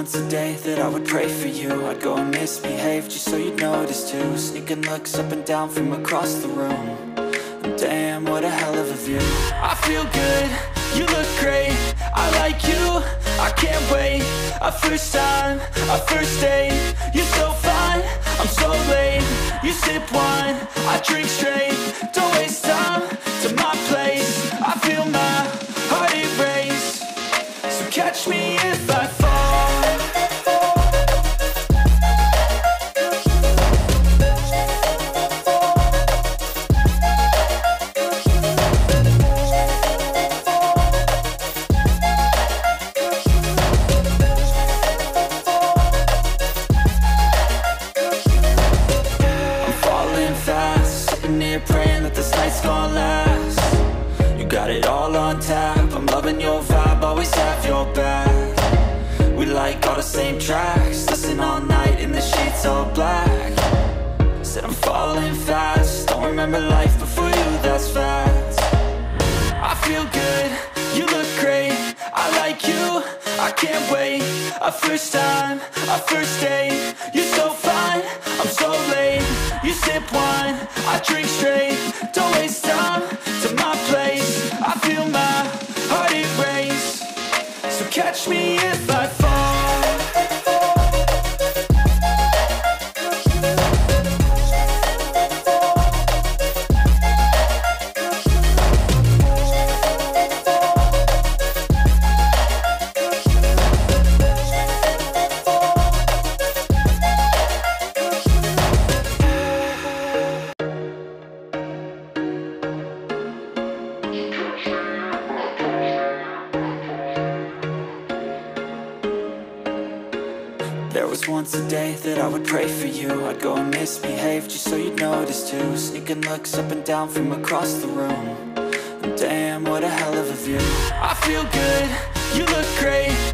once a day that I would pray for you. I'd go and misbehave just so you'd notice too. Sneaking looks up and down from across the room. And damn, what a hell of a view. I feel good, you look great, I like you, I can't wait. A first time, a first date, you're so fine, I'm so late. You sip wine, I drink straight, don't waste time to my place. I feel my heart erase, so catch me if I fall. Praying that this night's gonna last. You got it all on tap, I'm loving your vibe, always have your back. We like all the same tracks, listen all night in the sheets all black. Said I'm falling fast, don't remember life before you, that's fact. I feel good, you look great, I like you, I can't wait. A first time, a first date, you're so fine, I'm so late. You sip wine, I drink straight, don't waste time to my place. I feel my heart erase, so catch me if I fall. There was once a day that I would pray for you. I'd go and misbehave just so you'd notice too. Sneaking looks up and down from across the room. And damn, what a hell of a view. I feel good, you look great,